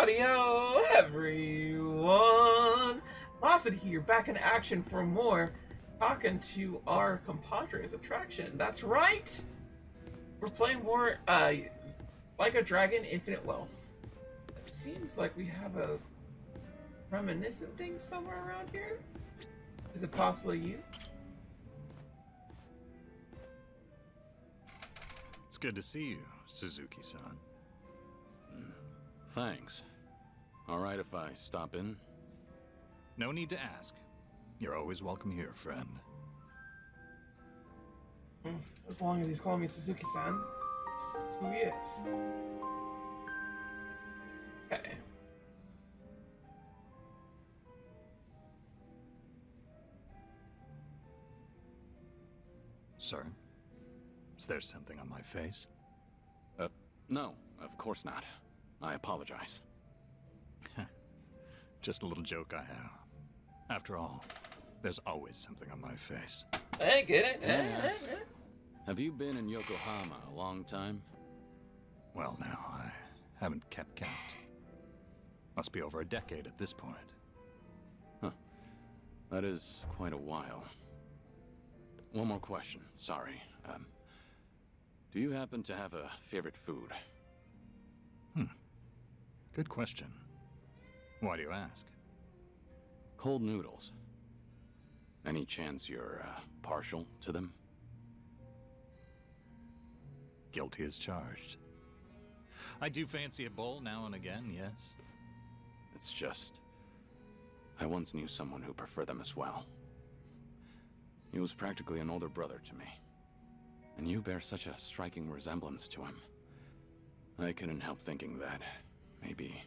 Howdy-o, everyone! Placid here, back in action for more talking to our compadres attraction. That's right! We're playing more, Like a Dragon Infinite Wealth. It seems like we have a reminiscent thing somewhere around here. Is it possibly you? It's good to see you, Suzuki-san. Thanks. Alright if I stop in? No need to ask. You're always welcome here, friend. As long as he's calling me Suzuki-san, that's who he is. Okay. Sir? Is there something on my face? No, of course not. I apologize. Just a little joke I have. After all, there's always something on my face. Hey, get it? Yes. Have you been in Yokohama a long time? Well, now, I haven't kept count. Must be over a decade at this point. Huh. That is quite a while. One more question, sorry. Do you happen to have a favorite food? Good question. Why do you ask? Cold noodles. Any chance you're, partial to them? Guilty as charged. I do fancy a bowl now and again, yes. It's just... I once knew someone who preferred them as well. He was practically an older brother to me. And you bear such a striking resemblance to him. I couldn't help thinking that, maybe...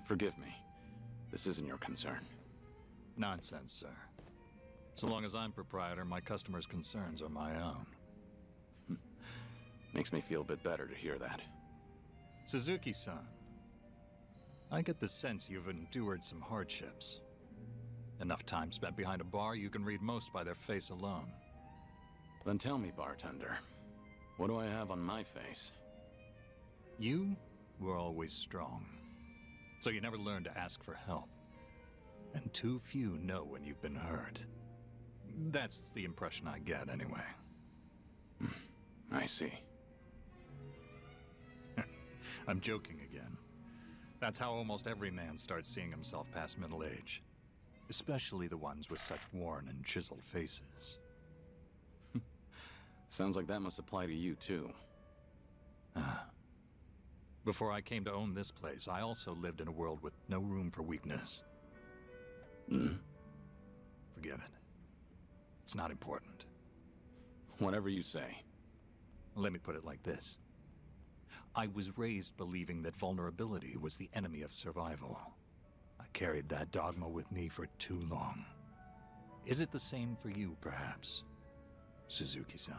Forgive me. This isn't your concern. Nonsense, sir. So long as I'm proprietor, my customers' concerns are my own. Makes me feel a bit better to hear that. Suzuki-san, I get the sense you've endured some hardships. Enough time spent behind a bar, you can read most by their face alone. Then tell me, bartender, what do I have on my face? You were always strong, so you never learned to ask for help. And too few know when you've been hurt. That's the impression I get, anyway. I see. I'm joking again. That's how almost every man starts seeing himself past middle age. Especially the ones with such worn and chiseled faces. Sounds like that must apply to you, too. Before I came to own this place, I also lived in a world with no room for weakness. Forget it. It's not important. Whatever you say. Let me put it like this. I was raised believing that vulnerability was the enemy of survival. I carried that dogma with me for too long. Is it the same for you, perhaps, Suzuki-san?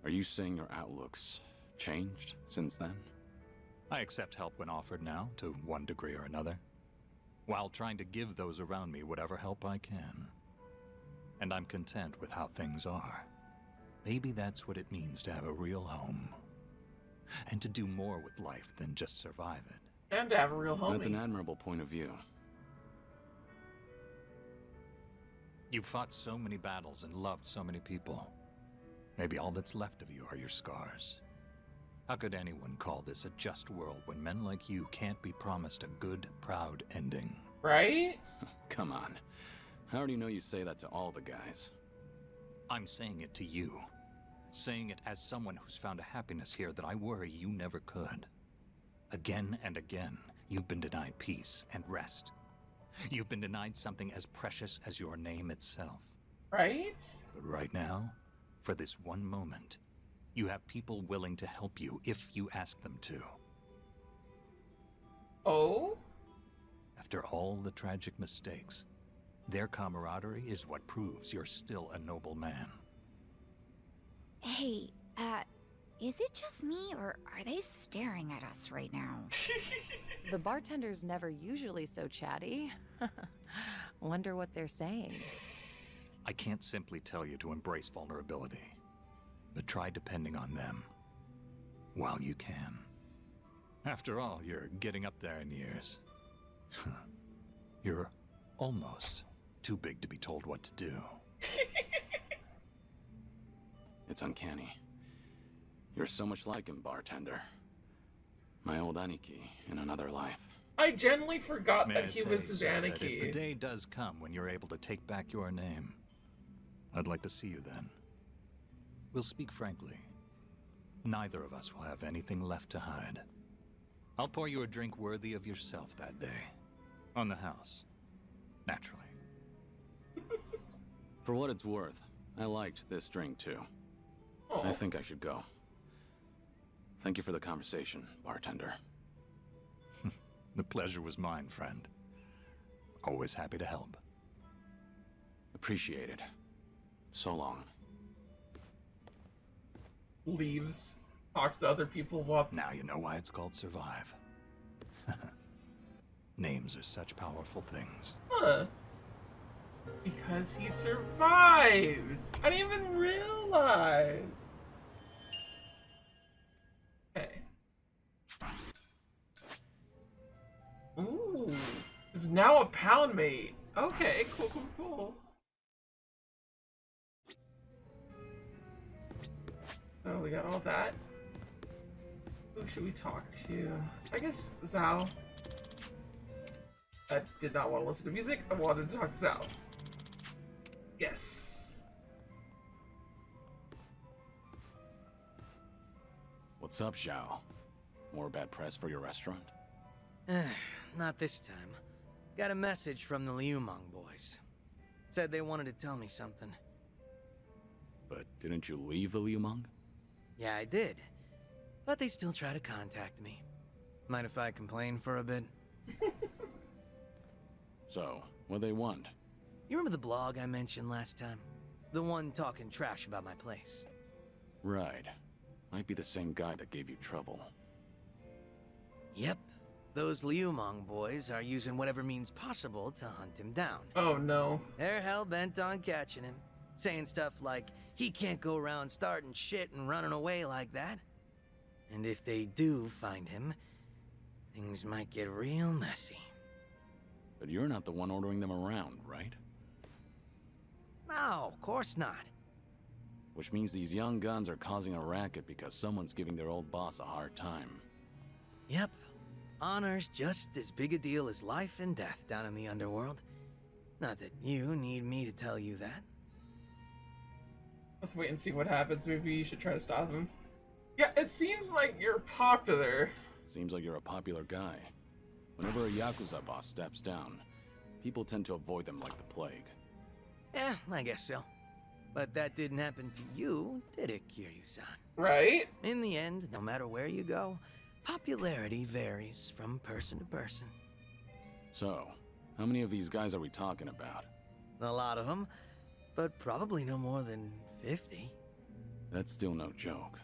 Are you saying your outlook's changed since then? I accept help when offered now, to one degree or another, while trying to give those around me whatever help I can. And I'm content with how things are. Maybe that's what it means to have a real home. And to do more with life than just survive it. And to have a real homie. That's an admirable point of view. You've fought so many battles and loved so many people. Maybe all that's left of you are your scars. How could anyone call this a just world when men like you can't be promised a good, proud ending? Right? Come on. I already know you say that to all the guys. I'm saying it to you. Saying it as someone who's found a happiness here that I worry you never could. Again and again, you've been denied peace and rest. You've been denied something as precious as your name itself. Right? But right now, for this one moment, you have people willing to help you if you ask them to. Oh? After all the tragic mistakes, their camaraderie is what proves you're still a noble man. Hey, is it just me, or are they staring at us right now? The bartender's never usually so chatty. Wonder what they're saying. I can't simply tell you to embrace vulnerability. but try depending on them while you can. After all, you're getting up there in years. You're almost too big to be told what to do. It's uncanny. You're so much like him, bartender. My old Aniki in another life. I genuinely forgot May that I he say, was his sir, that if the Aniki. day does come when you're able to take back your name, I'd like to see you then. We'll speak frankly. Neither of us will have anything left to hide. I'll pour you a drink worthy of yourself that day. On the house. Naturally. For what it's worth, I liked this drink too. Oh. I think I should go. Thank you for the conversation, bartender. The pleasure was mine, friend. Always happy to help. Appreciate it. So long. Leaves. Talks to other people while... Now you know why it's called Survive. Names are such powerful things. Huh. Because he survived. I didn't even realize. Okay. Ooh. Is now a pound mate. Okay, cool, cool, cool. So we got all that. Who should we talk to? I guess Zhao. I did not want to listen to music. I wanted to talk to Zhao. Yes. What's up, Zhao? More bad press for your restaurant? Not this time. Got a message from the Liumang boys. Said they wanted to tell me something. But didn't you leave the Liumang? Yeah, I did. But they still try to contact me. Mind if I complain for a bit? So, what they want? You remember the blog I mentioned last time? The one talking trash about my place. Right. Might be the same guy that gave you trouble. Yep. Those Liumang boys are using whatever means possible to hunt him down. Oh no. They're hell-bent on catching him. Saying stuff like, he can't go around starting shit and running away like that. And if they do find him, things might get real messy. But you're not the one ordering them around, right? No, of course not. Which means these young guns are causing a racket because someone's giving their old boss a hard time. Yep. Honor's just as big a deal as life and death down in the underworld. Not that you need me to tell you that. Let's wait and see what happens. Maybe you should try to stop him. Yeah, it seems like you're popular. Seems like you're a popular guy. Whenever a Yakuza boss steps down, people tend to avoid them like the plague. Yeah, I guess so. But that didn't happen to you, did it, Kiryu-san? Right? In the end, no matter where you go, popularity varies from person to person. So, how many of these guys are we talking about? A lot of them, but probably no more than 50. That's still no joke.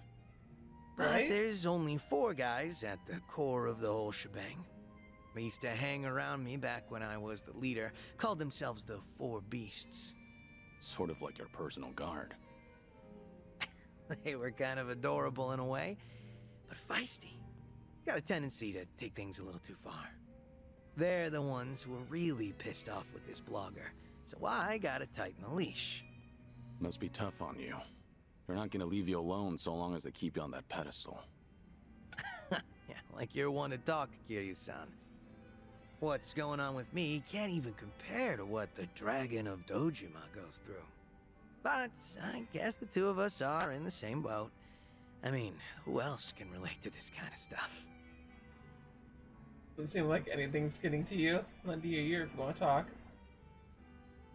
But Right? there's only 4 guys at the core of the whole shebang. They used to hang around me back when I was the leader, called themselves the 4 Beasts. Sort of like your personal guard. They were kind of adorable in a way, but feisty. Got a tendency to take things a little too far. They're the ones who were really pissed off with this blogger, so I gotta tighten the leash. Must be tough on you. They're not gonna leave you alone so long as they keep you on that pedestal. Yeah, like you're one to talk, Kiryu-san. What's going on with me can't even compare to what the Dragon of Dojima goes through. But I guess the two of us are in the same boat. I mean, who else can relate to this kind of stuff? Doesn't seem like anything's getting to you. Lend you a ear if you want to talk.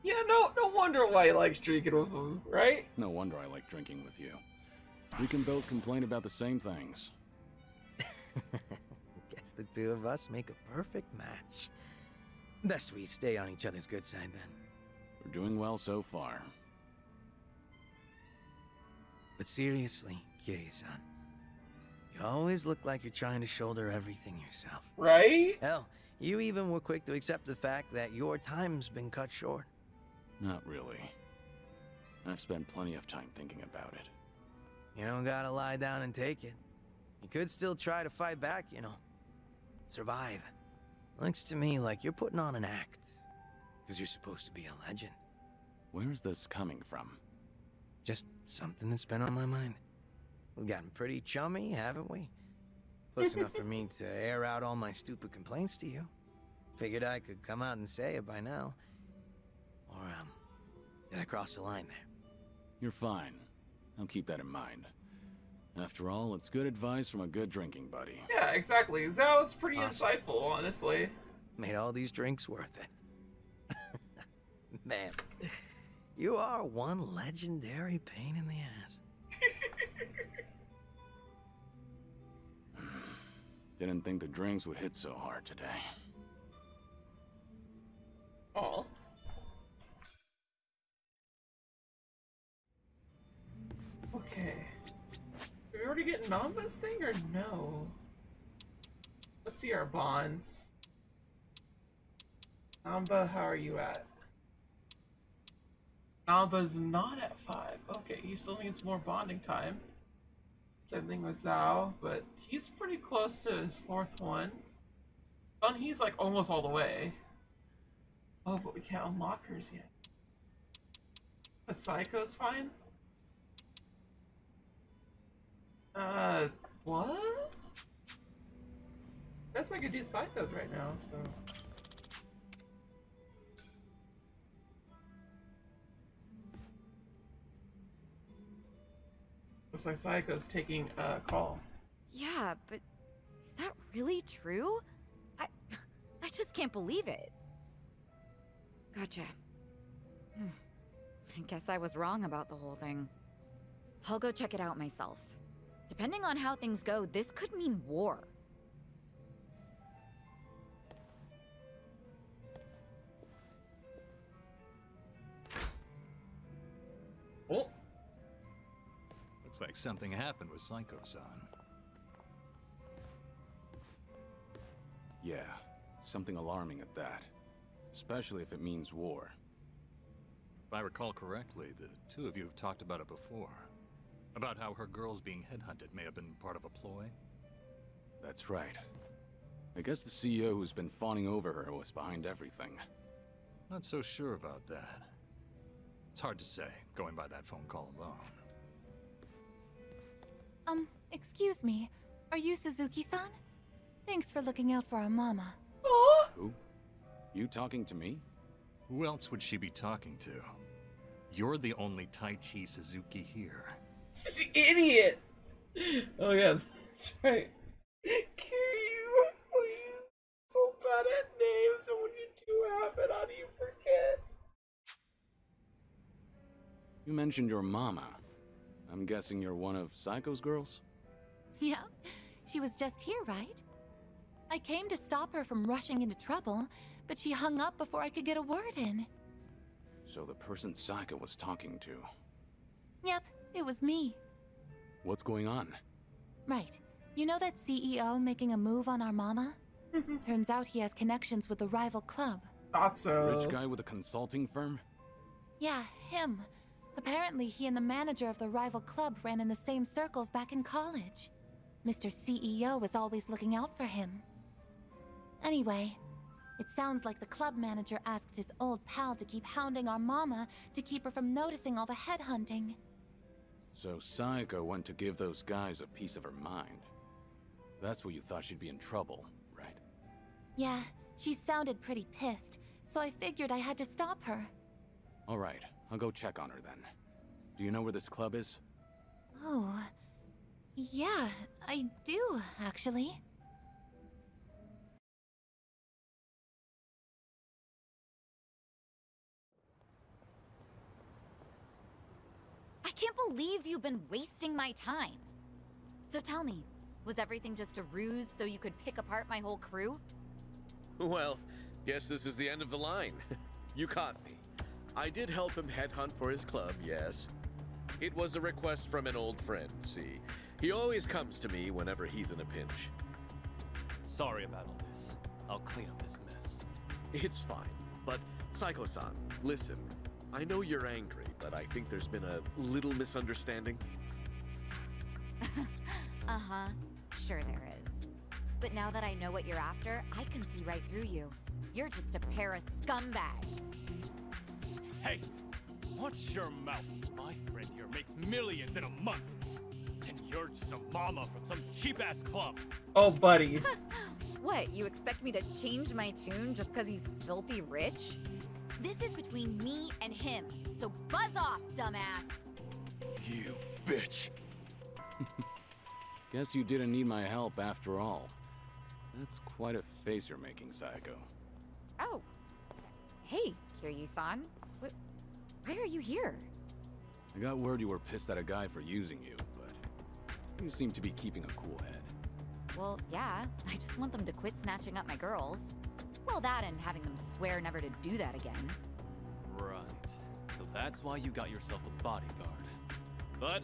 Yeah, no wonder why you like streaking with him, right? No wonder I like drinking with you. We can both complain about the same things. Guess the two of us make a perfect match. Best we stay on each other's good side then. We're doing well so far. But seriously, Kiryu-san, you always look like you're trying to shoulder everything yourself. Right? Hell, you even were quick to accept the fact that your time's been cut short. Not really. I've spent plenty of time thinking about it. You don't gotta lie down and take it. You could still try to fight back, you know. Survive. Looks to me like you're putting on an act. Because you're supposed to be a legend. Where is this coming from? Just something that's been on my mind. We've gotten pretty chummy, haven't we? Close enough for me to air out all my stupid complaints to you. Figured I could come out and say it by now. Or, did I cross the line there? You're fine. I'll keep that in mind. After all, it's good advice from a good drinking buddy. Yeah, exactly. Zhao's pretty Awesome. insightful, honestly. Made all these drinks worth it. Man, you are one legendary pain in the ass. Didn't think the drinks would hit so hard today. Oh. Okay. Did we already get Namba's thing or no? Let's see our bonds. Namba, how are you at? Namba's not at 5. Okay, he still needs more bonding time. Same thing with Zhao, but he's pretty close to his 4th one. Sun, he's like almost all the way. Oh, but we can't unlock hers yet. But Psycho's fine? What? Guess I could do Psychos right now, so... Looks like Psycho's taking a call. Yeah, but is that really true? I just can't believe it. Gotcha. I guess I was wrong about the whole thing. I'll go check it out myself. Depending on how things go, this could mean war. Oh. Looks like something happened with Psycho-san. Yeah, something alarming at that. Especially if it means war. If I recall correctly, the two of you have talked about it before. About how her girls being headhunted may have been part of a ploy. That's right. I guess the CEO who's been fawning over her was behind everything. Not so sure about that. It's hard to say, going by that phone call alone. Excuse me. Are you Suzuki-san? Thanks for looking out for our mama. Oh, Who? You talking to me? Who else would she be talking to? You're the only Taichi Suzuki here. idiot! Oh yeah, that's right. Kiryu, please. So bad at names, and when you do happen, how do you forget? You mentioned your mama. I'm guessing you're one of Psycho's girls? Yeah, she was just here, right? I came to stop her from rushing into trouble, but she hung up before I could get a word in. So the person Psycho was talking to. Yep, it was me. What's going on? Right. You know that CEO making a move on our mama? Turns out he has connections with the rival club. Thought so. Rich guy with a consulting firm? Yeah, him. Apparently he and the manager of the rival club ran in the same circles back in college. Mr. CEO was always looking out for him. Anyway, it sounds like the club manager asked his old pal to keep hounding our mama to keep her from noticing all the headhunting. So Psycho went to give those guys a piece of her mind. That's what you thought she'd be in trouble, right? Yeah, she sounded pretty pissed, so I figured I had to stop her. Alright, I'll go check on her then. Do you know where this club is? Oh, yeah, I do, actually. I can't believe you've been wasting my time. So tell me, was everything just a ruse so you could pick apart my whole crew? Well, guess this is the end of the line. You caught me. I did help him headhunt for his club, yes. It was a request from an old friend, see. He always comes to me whenever he's in a pinch. Sorry about all this. I'll clean up this mess. It's fine. But, Psycho-san, listen. I know you're angry, but I think there's been a little misunderstanding. Uh-huh. Sure there is. But now that I know what you're after, I can see right through you. You're just a pair of scumbags. Hey, watch your mouth. My friend here makes millions in a month. And you're just a mama from some cheap-ass club. Oh, buddy. What, you expect me to change my tune just because he's filthy rich? This is between me and him, so buzz off, dumbass! You bitch. Guess you didn't need my help after all. That's quite a face you're making, Psycho. Oh. Hey, Kiryu-san. Why are you here? I got word you were pissed at a guy for using you, but you seem to be keeping a cool head. Well, yeah. I just want them to quit snatching up my girls. Well, that and having them swear never to do that again. Right. So that's why you got yourself a bodyguard. But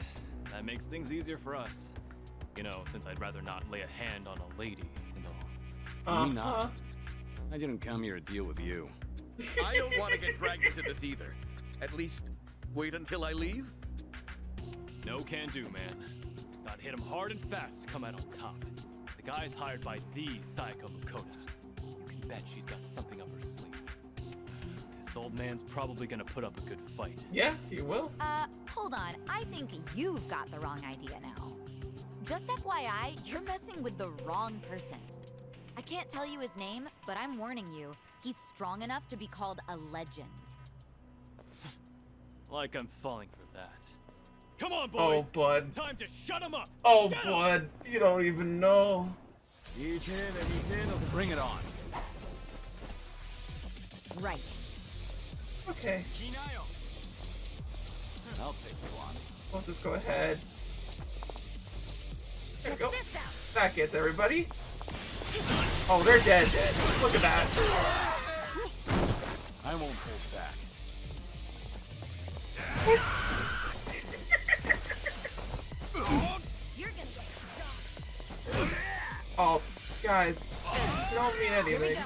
that makes things easier for us. You know, since I'd rather not lay a hand on a lady and all. Me not. I didn't come here to deal with you. I don't want to get dragged into this either. At least, wait until I leave? No can do, man. Gotta hit him hard and fast to come out on top. The guy's hired by the Sayako Makoto. You can bet she's got something up her sleeve. This old man's probably gonna put up a good fight. Yeah, he will. Hold on. I think you've got the wrong idea now. Just FYI, you're messing with the wrong person. I can't tell you his name, but I'm warning you. He's strong enough to be called a legend. Like I'm falling for that. Come on, boys! Oh, bud. Time to shut him up! Oh, Get 'em! bud. You don't even know. Bring it on. Right. Okay. I'll take you on. We'll just go ahead. There we go. Check this out. That gets everybody. Oh, they're dead. Look at that. I won't hold back. You're gonna get shot. Oh, guys. You don't mean Here we anything. go.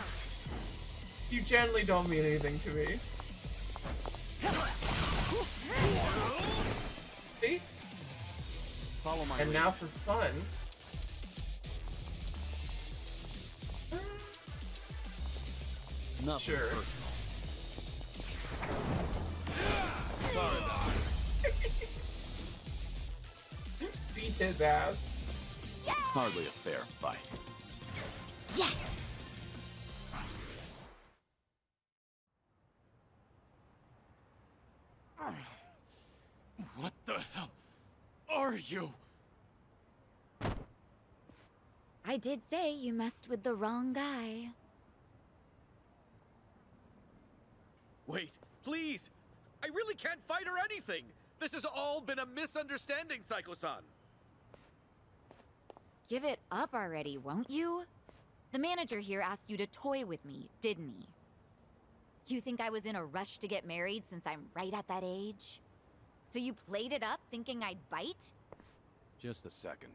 You generally don't mean anything to me. See? Follow my And lead. now for fun. Nothing Sure. personal. Beat his ass. Hardly a fair fight. Yes! What the hell are you? I did say you messed with the wrong guy. Wait, please! I really can't fight or anything! This has all been a misunderstanding, Psycho-san! Give it up already, won't you? The manager here asked you to toy with me, didn't he? You think I was in a rush to get married since I'm right at that age? So you played it up thinking I'd bite? Just a second.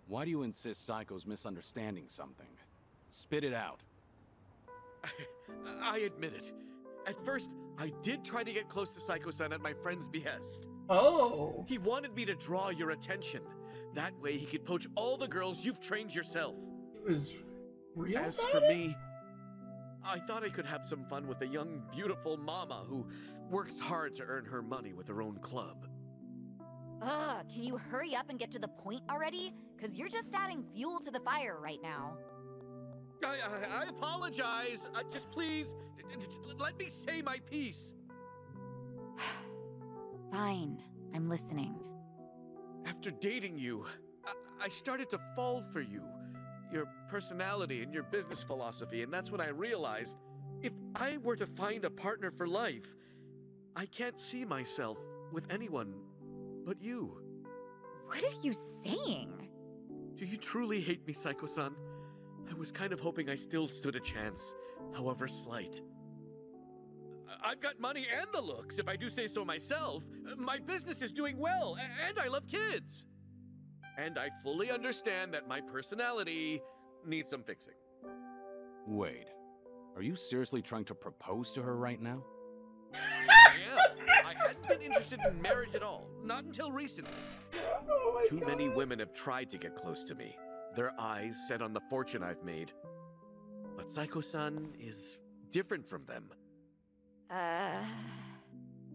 Why do you insist Psycho's misunderstanding something? Spit it out. I admit it. At first, I did try to get close to Psycho-san at my friend's behest. Oh. He wanted me to draw your attention. That way he could poach all the girls you've trained yourself. It was real. As about for it? me, I thought I could have some fun with a young, beautiful mama who works hard to earn her money with her own club. Ugh, can you hurry up and get to the point already? Cause you're just adding fuel to the fire right now. I apologize. Just please, let me say my piece. Fine, I'm listening. After dating you, I started to fall for you. Your personality and your business philosophy, and that's when I realized if I were to find a partner for life, I can't see myself with anyone but you. What are you saying? Do you truly hate me, Psycho-san? I was kind of hoping I still stood a chance, however slight. I've got money and the looks, if I do say so myself. My business is doing well, and I love kids. And I fully understand that my personality needs some fixing. Wait. Are you seriously trying to propose to her right now? I I hadn't been interested in marriage at all. Not until recently. Oh my Too God. many women have tried to get close to me. Their eyes set on the fortune I've made. But Saiko-san is different from them.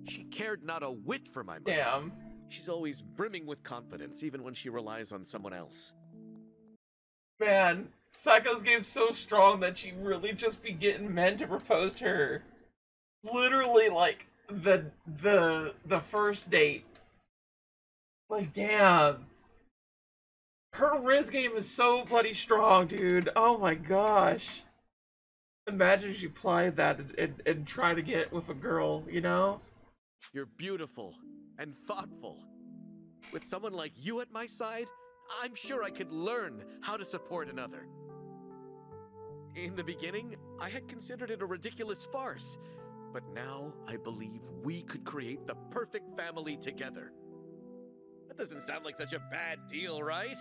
She cared not a whit for my money. Damn. She's always brimming with confidence, even when she relies on someone else. Man, Psycho's game's so strong that she really just be getting men to propose to her. Literally, like, the first date. Like, damn. Her Riz game is so bloody strong, dude. Oh my gosh. Imagine if she applied that and try to get with a girl, you know? You're beautiful and thoughtful. With someone like you at my side, I'm sure I could learn how to support another. In the beginning, I had considered it a ridiculous farce, but now I believe we could create the perfect family together. That doesn't sound like such a bad deal, right?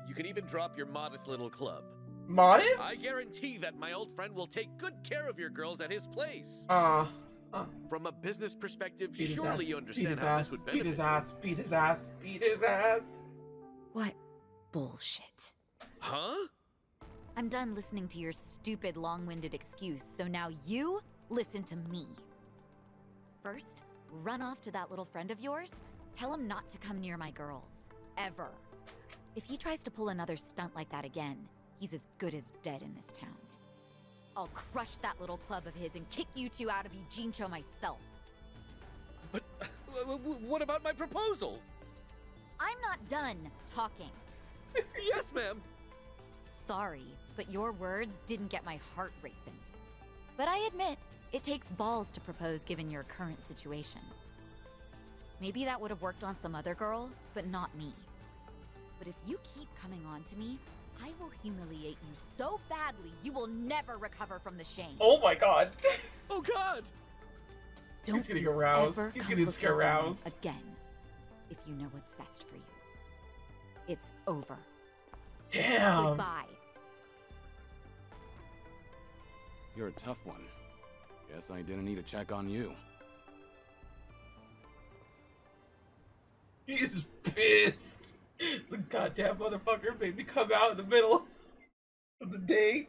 You can even drop your modest little club. Modest? I guarantee that my old friend will take good care of your girls at his place. From a business perspective, surely you understand how this would benefit. Beat his ass, beat his ass, beat his ass. What bullshit. Huh? I'm done listening to your stupid, long-winded excuse, so now you listen to me. First, run off to that little friend of yours. Tell him not to come near my girls. Ever. If he tries to pull another stunt like that again, he's as good as dead in this town. I'll crush that little club of his and kick you two out of Ijincho myself. But what about my proposal? I'm not done talking. Yes, ma'am. Sorry, but your words didn't get my heart racing. But I admit, it takes balls to propose given your current situation. Maybe that would have worked on some other girl, but not me. But if you keep coming on to me, I will humiliate you so badly you will never recover from the shame. Oh my God. Oh God. Don't He's getting aroused. ever He's come getting looking for me aroused. again. If you know what's best for you. It's over. Damn. Goodbye. You're a tough one. Guess I didn't need to check on you. He's pissed. The goddamn motherfucker made me come out in the middle of the date.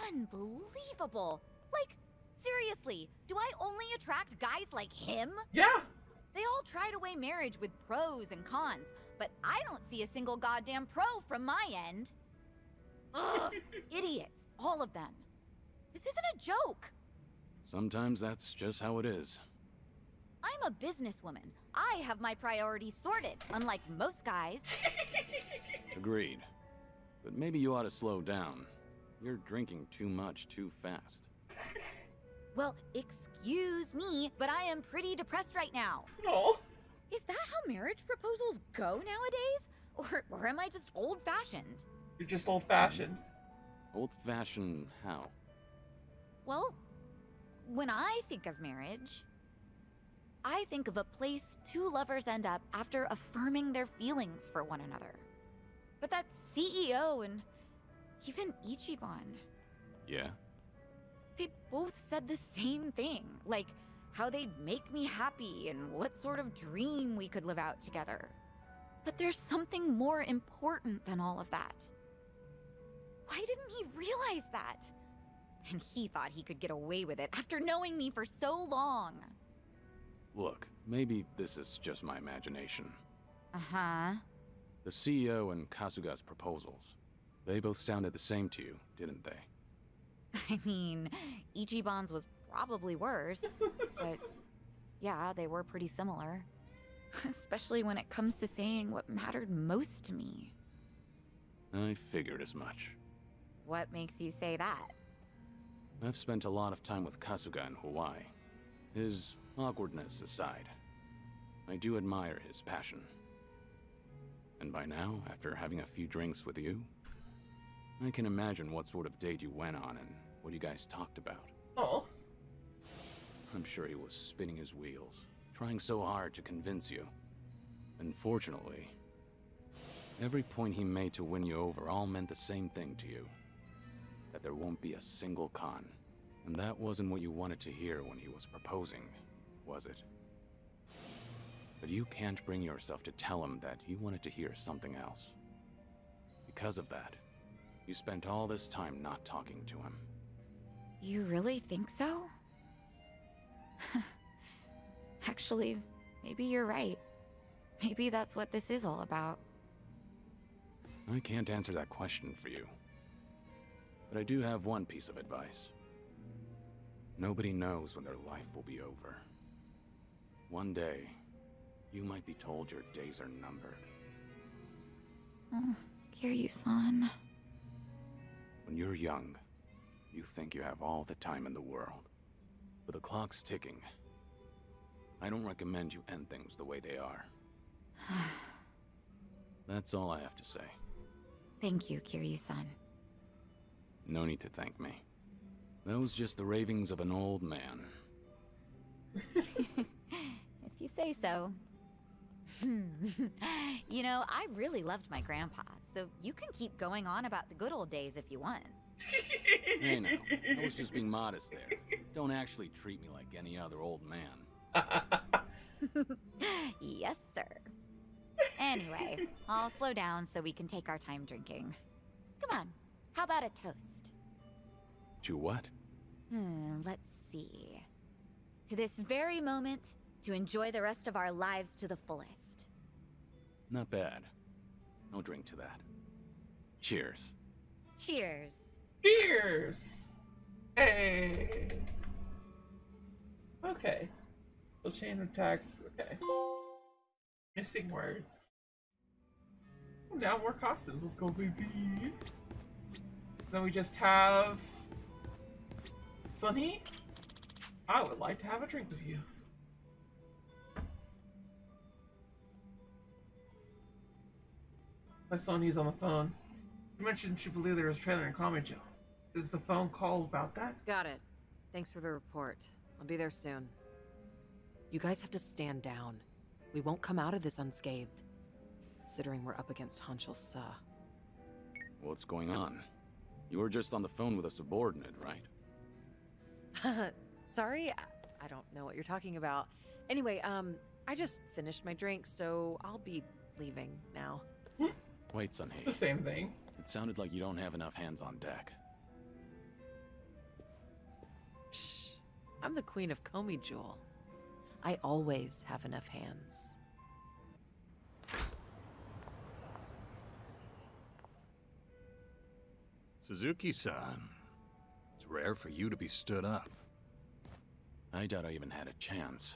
Unbelievable. Like, seriously, do I only attract guys like him? Yeah. They all try to weigh marriage with pros and cons, but I don't see a single goddamn pro from my end. Ugh, idiots, all of them. This isn't a joke. Sometimes that's just how it is. I'm a businesswoman. I have my priorities sorted, unlike most guys. Agreed. But maybe you ought to slow down. You're drinking too much too fast. Well, excuse me, but I am pretty depressed right now. Oh. Is that how marriage proposals go nowadays? Or am I just old-fashioned? You're just old-fashioned. Old-fashioned how? Well, when I think of marriage, I think of a place two lovers end up after affirming their feelings for one another. But that CEO and even Ichiban, Yeah? they both said the same thing. Like, how they'd make me happy and what sort of dream we could live out together. But there's something more important than all of that. Why didn't he realize that? And he thought he could get away with it after knowing me for so long. Look, maybe this is just my imagination. Uh-huh. The CEO and Kasuga's proposals, they both sounded the same to you, didn't they? I mean, Ichiban's was probably worse, but yeah, they were pretty similar. Especially when it comes to saying what mattered most to me. I figured as much. What makes you say that? I've spent a lot of time with Kasuga in Hawaii. His awkwardness aside, I do admire his passion. And by now, after having a few drinks with you, I can imagine what sort of date you went on and what you guys talked about. Oh. I'm sure he was spinning his wheels, trying so hard to convince you. Unfortunately, every point he made to win you over all meant the same thing to you. That there won't be a single con. And that wasn't what you wanted to hear when he was proposing, was it? But you can't bring yourself to tell him that you wanted to hear something else. Because of that, you spent all this time not talking to him. You really think so? Actually, maybe you're right. Maybe that's what this is all about. I can't answer that question for you. But I do have one piece of advice. Nobody knows when their life will be over. One day, you might be told your days are numbered. Oh, Kiryu-san. When you're young, you think you have all the time in the world. But the clock's ticking. I don't recommend you end things the way they are. That's all I have to say. Thank you, Kiryu-san. No need to thank me. That was just the ravings of an old man. If you say so. You know, I really loved my grandpa, so you can keep going on about the good old days if you want. Hey now, I was just being modest there. Don't actually treat me like any other old man. Yes, sir. Anyway, I'll slow down so we can take our time drinking. Come on, how about a toast? To what? Let's see. To this very moment, to enjoy the rest of our lives to the fullest. Not bad. I'll drink to that. Cheers. Cheers. Cheers! Hey! Okay. So chain attacks, okay. Missing words. Now more costumes, let's go baby! Then we just have... Sunny? I would like to have a drink with you. My Sonny's on the phone. You mentioned she believed there was a trailer in Kamijo. Is the phone call about that? Got it. Thanks for the report. I'll be there soon. You guys have to stand down. We won't come out of this unscathed. Considering we're up against Hanshul Sa. What's going on? You were just on the phone with a subordinate, right? Sorry? I don't know what you're talking about. Anyway, I just finished my drink, so I'll be leaving now. Wait, Sunhee. The same thing. It sounded like you don't have enough hands on deck. Psh, I'm the queen of Komi Jewel. I always have enough hands. Suzuki-san, it's rare for you to be stood up. I doubt I even had a chance.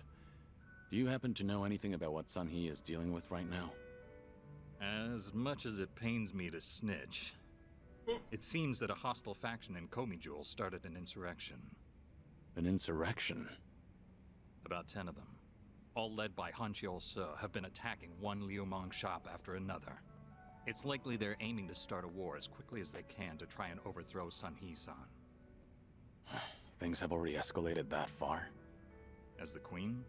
Do you happen to know anything about what Sunhee is dealing with right now? As much as it pains me to snitch, it seems that a hostile faction in Komi Jewel started an insurrection. An insurrection? About 10 of them, all led by Hanshul Sa, have been attacking one Liumang shop after another. It's likely they're aiming to start a war as quickly as they can to try and overthrow Sunhee-san. Things have already escalated that far? As the queen,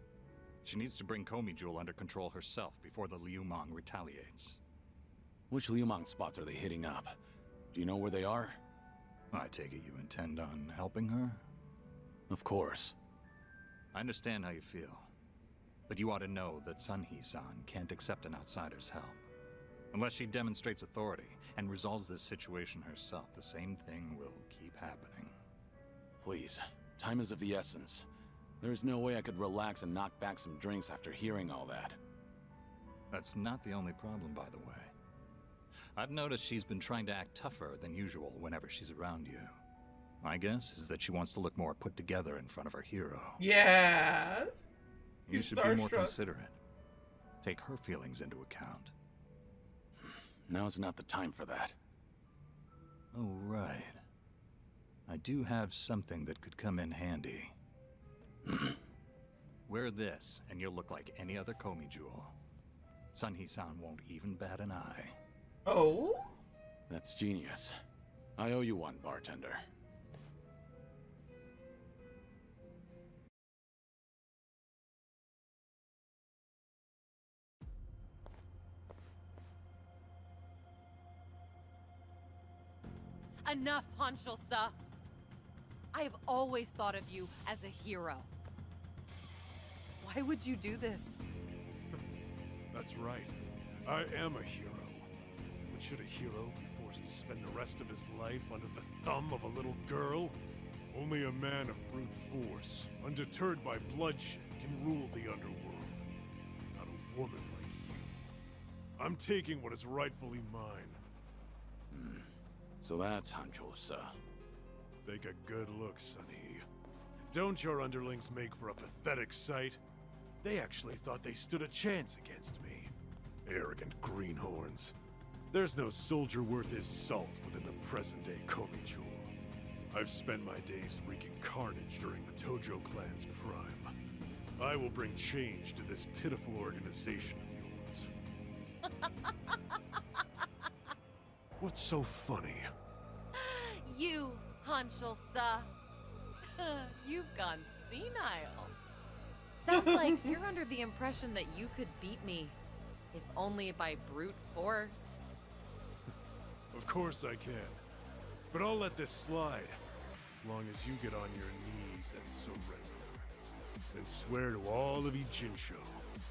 she needs to bring Komi Jewel under control herself before the Liumang retaliates. Which Liumang spots are they hitting up? Do you know where they are? I take it you intend on helping her? Of course. I understand how you feel, but you ought to know that Sunhee-san can't accept an outsider's help. Unless she demonstrates authority and resolves this situation herself, the same thing will keep happening. Please, time is of the essence. There's no way I could relax and knock back some drinks after hearing all that. That's not the only problem, by the way. I've noticed she's been trying to act tougher than usual whenever she's around you. My guess is that she wants to look more put together in front of her hero. Yeah. You should be more considerate. Take her feelings into account. Now's not the time for that. Oh, right. I do have something that could come in handy. Wear this, and you'll look like any other Komi Jewel. Sunhee-san won't even bat an eye. Oh? That's genius. I owe you one, bartender. Enough, Hanshul Sa! I have always thought of you as a hero. Why would you do this? That's right. I am a hero. But should a hero be forced to spend the rest of his life under the thumb of a little girl? Only a man of brute force, undeterred by bloodshed, can rule the underworld. Not a woman like you. I'm taking what is rightfully mine. So that's Hancho-sa. Take a good look, Sonny. Don't your underlings make for a pathetic sight? They actually thought they stood a chance against me. Arrogant greenhorns. There's no soldier worth his salt within the present-day Komijul. I've spent my days wreaking carnage during the Tojo clan's prime. I will bring change to this pitiful organization of yours. What's so funny? You, Hancho-sa. You've gone senile. Sounds like you're under the impression that you could beat me, if only by brute force. Of course I can. But I'll let this slide, as long as you get on your knees and surrender. And swear to all of Ijincho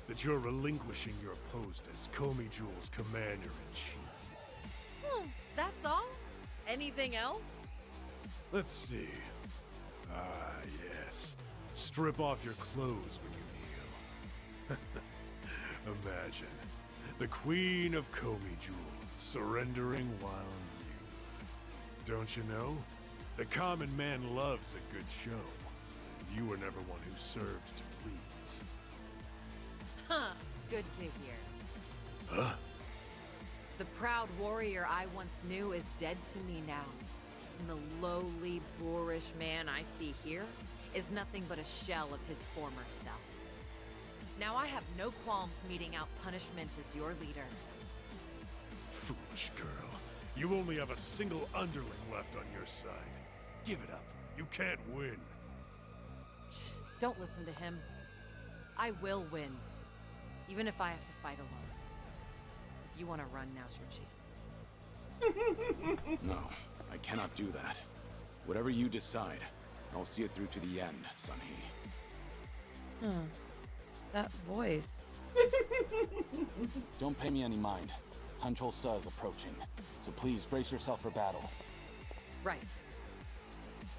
that you're relinquishing your post as Komijul's commander-in-chief. That's all? Anything else? Let's see. Ah, yes. Strip off your clothes when you kneel. Imagine the Queen of Komijul surrendering while new. Don't you know? The common man loves a good show. You were never one who served to please. Huh. Good to hear. Huh? The proud warrior I once knew is dead to me now. And the lowly, boorish man I see here is nothing but a shell of his former self. Now I have no qualms meting out punishment as your leader. Foolish girl. You only have a single underling left on your side. Give it up. You can't win. Don't listen to him. I will win. Even if I have to fight alone. If you want to run, now's your chance. No, I cannot do that. Whatever you decide, I'll see it through to the end, Sunhee. That voice. Don't pay me any mind. Hancho-sa is approaching, so please brace yourself for battle. Right.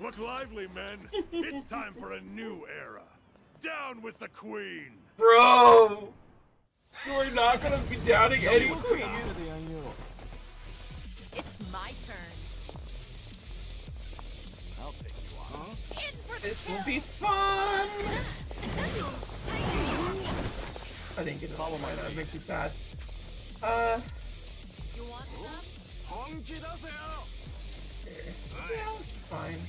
Look lively, men. It's time for a new era. Down with the Queen! Bro! You are not gonna be downing any queens. It's my turn. I'll take you on. In for the This kill. will be fun! I didn't get to follow mine, that makes me sad. You want some? Here. Yeah, it's fine.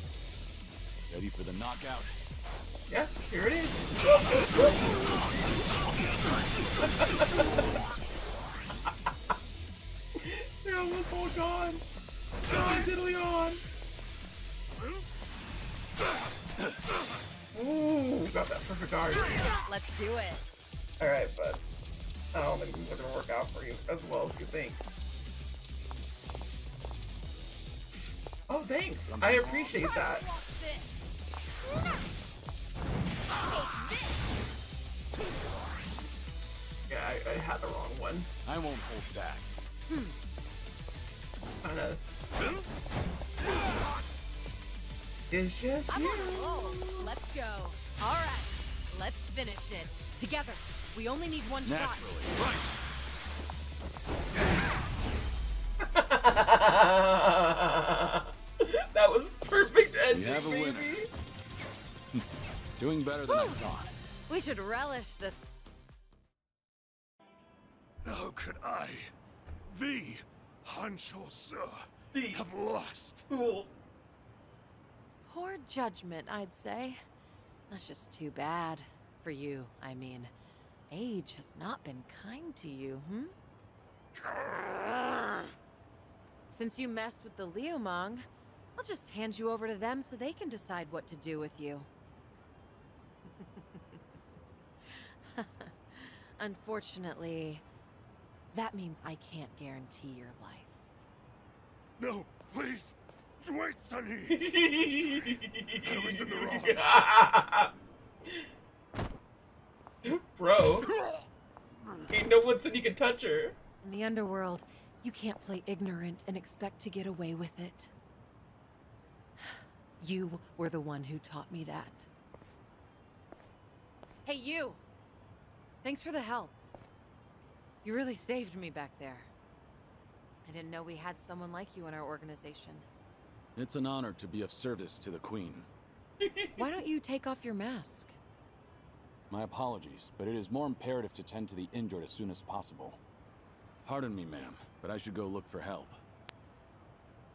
Ready for the knockout? Yeah, here it is. They're almost all gone. Gone, diddly on. Ooh, got that perfect arc. Let's do it. Alright, but I don't think these are gonna work out for you as well as you think. Oh, thanks. I appreciate that. Yeah, I had the wrong one. I won't hold back. Kinda. It's just I'm you. on a roll. Let's go. All right, let's finish it together. We only need one shot. Right. That was perfect ending, We have a winner. baby. Doing better than I thought. We should relish this. How could I, the Hancho-sa, have lost? Cool. Poor judgment, I'd say. That's just too bad. For you, I mean. Age has not been kind to you, Since you messed with the Liumang, I'll just hand you over to them so they can decide what to do with you. Unfortunately, that means I can't guarantee your life. No, please, Wait, Sonny! I was in the wrong. Bro. Ain't no one said you could touch her. In the underworld, you can't play ignorant and expect to get away with it. You were the one who taught me that. Hey, you! Thanks for the help. You really saved me back there. I didn't know we had someone like you in our organization. It's an honor to be of service to the Queen. Why don't you take off your mask? My apologies, but it is more imperative to tend to the injured as soon as possible. Pardon me, ma'am, but I should go look for help.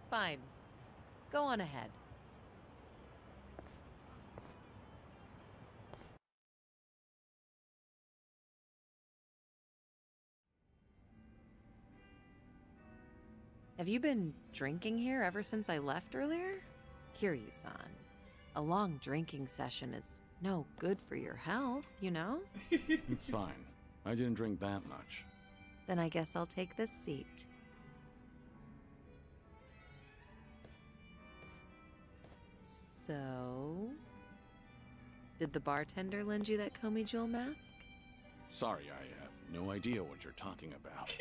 Fine. Go on ahead. Have you been drinking here ever since I left earlier? Kiryu-san, a long drinking session is no good for your health, you know? It's fine. I didn't drink that much. Then I guess I'll take this seat. So... did the bartender lend you that Komi Jewel mask? Sorry, I have no idea what you're talking about.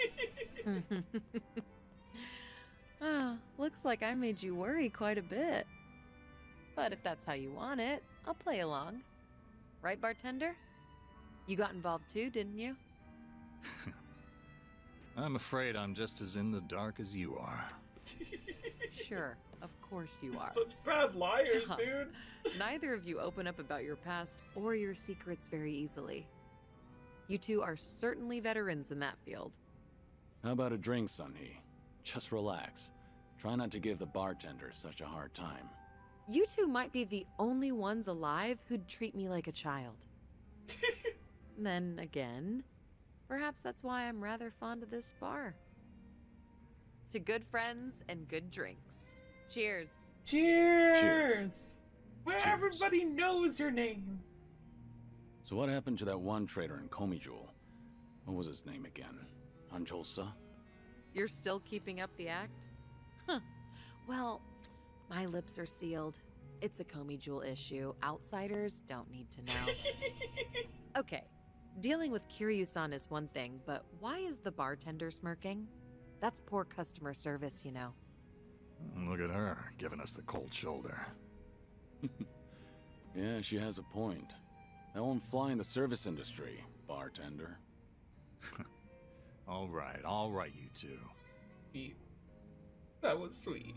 Ah, looks like I made you worry quite a bit. But if that's how you want it, I'll play along. Right, bartender? You got involved too, didn't you? I'm afraid I'm just as in the dark as you are. Sure, of course you are. Such bad liars, dude. Neither of you open up about your past or your secrets very easily. You two are certainly veterans in that field. How about a drink, Sunny? Just relax. Try not to give the bartender such a hard time. You two might be the only ones alive who'd treat me like a child. Then again, perhaps that's why I'm rather fond of this bar. To good friends and good drinks. Cheers. Cheers. Cheers. Where Cheers. everybody knows your name. So what happened to that one trader in Komi Jewel? What was his name again? Anjolsa? You're still keeping up the act? Huh. Well, my lips are sealed. It's a Komi Jewel issue. Outsiders don't need to know. Okay, dealing with Kiryu-san is one thing, but why is the bartender smirking? That's poor customer service, you know. Look at her, giving us the cold shoulder. Yeah, she has a point. That won't fly in the service industry, bartender. All right, you two. That was sweet.